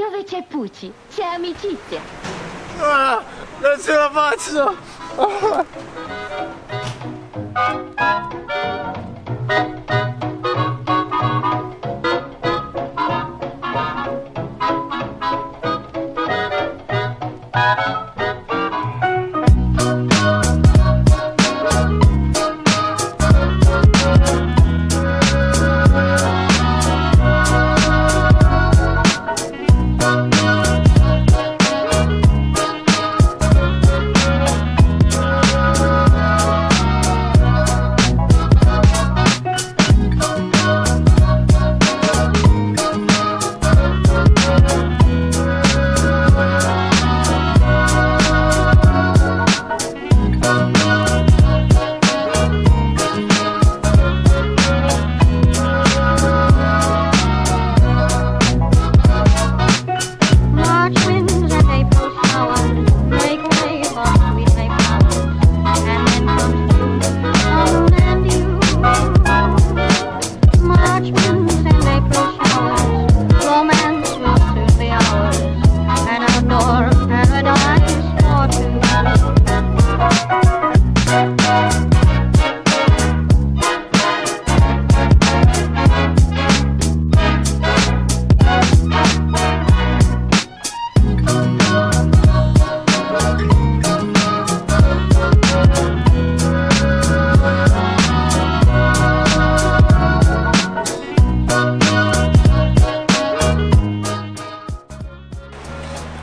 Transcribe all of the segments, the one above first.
Dove c'è Pucci, c'è amicizia. Ah, non ce la faccio!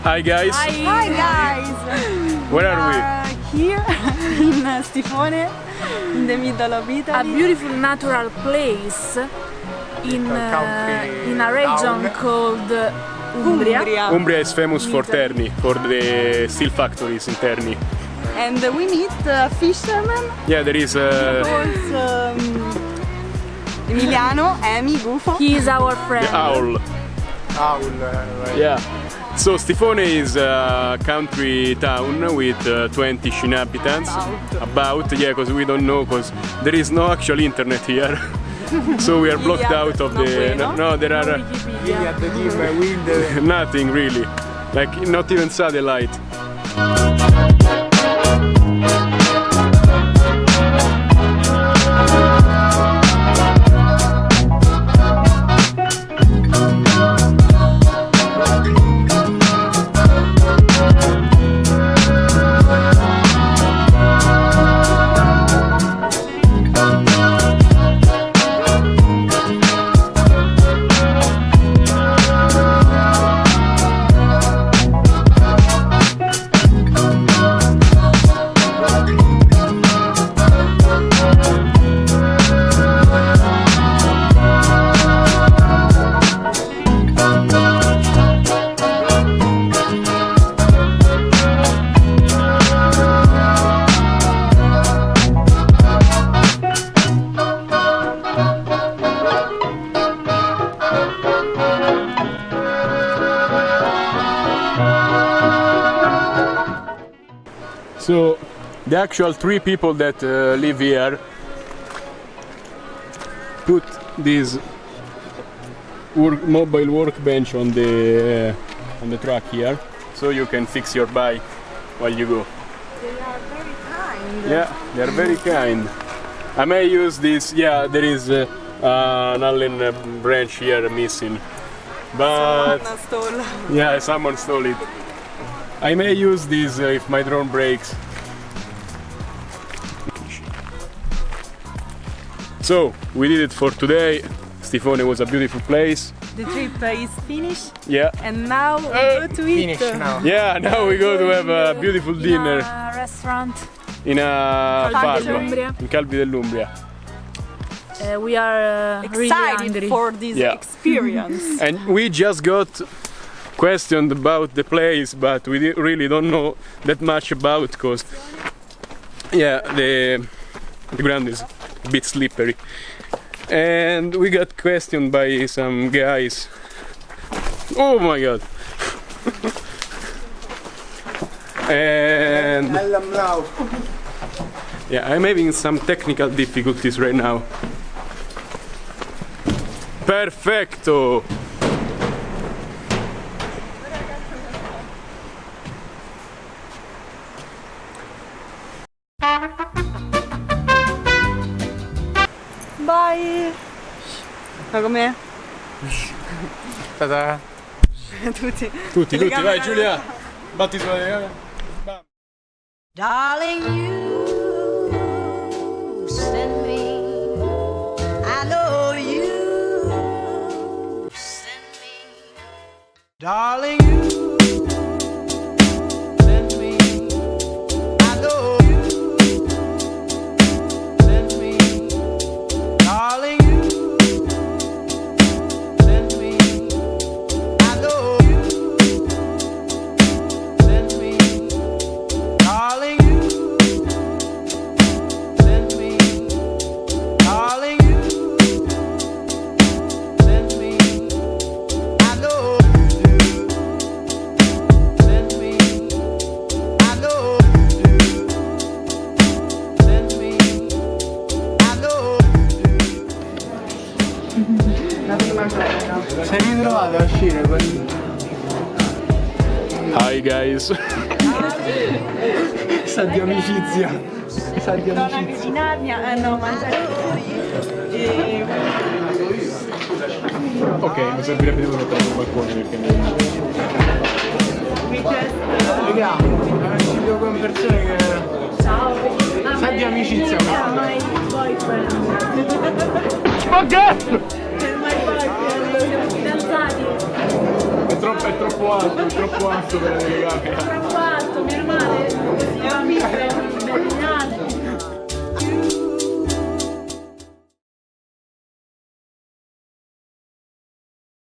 Hi guys! Hi guys! Where are Here in Stifone, in the middle of Italy. A beautiful natural place in a region called Umbria. Umbria is famous for Terni, for the steel factories in Terni. And we meet a fisherman Yeah, there is called Emiliano, Emi, Gufo. He is our friend. the owl. Owl, Yeah. So Stifone is a country town with 20 inhabitants. About, yeah, because we don't know, because there is no actual internet here. So we are blocked out of the... No, there are nothing really. Like not even satellite. So the actual 3 people that live here put this mobile workbench on the truck here, so you can fix your bike while you go. They are very kind. Yeah, they are very kind. I may use this. Yeah, there is an Allen branch here missing, but yeah, someone stole it. I may use this if my drone breaks. So, we did it for today. Stifone was a beautiful place. The trip is finished. Yeah. And now we go to eat. Finish now. Yeah, now we go to have a beautiful dinner In a restaurant. in a Calvi farm dell'Umbria. in Calvi dell'Umbria. We are really Excited hungry. for this Yeah. experience. And we just got questioned about the place, but we really don't know that much about, because yeah, the ground is a bit slippery. And we got questioned by some guys. Oh my god. And yeah, I'm having some technical difficulties right now. Perfecto. Fa com'è? Ta-da. Tutti, vai Giulia! Batti sulla telecamera. Darling, you send me. I know you send me. Darling, you send me. I know you send me. Darling, you send me. I know you send me. Darling, you send me. Darling, you send me. I know you do. Send me. I know you do. Send me. I know you do. Sei ritrovati a uscire con... Hi guys! Sa di amicizia. Sa di amicizia. Di Narnia, no, mangiare. Ok, mi servirebbe di mettere sul balcone perché Raga, ci vedo con persone che... Ciao. Sa di amicizia questa. My boyfriend. Ma che? My boyfriend. Siamo fidanzati. È troppo alto per la telecamera. Troppo alto, meno male. Siamo amici, bellinato.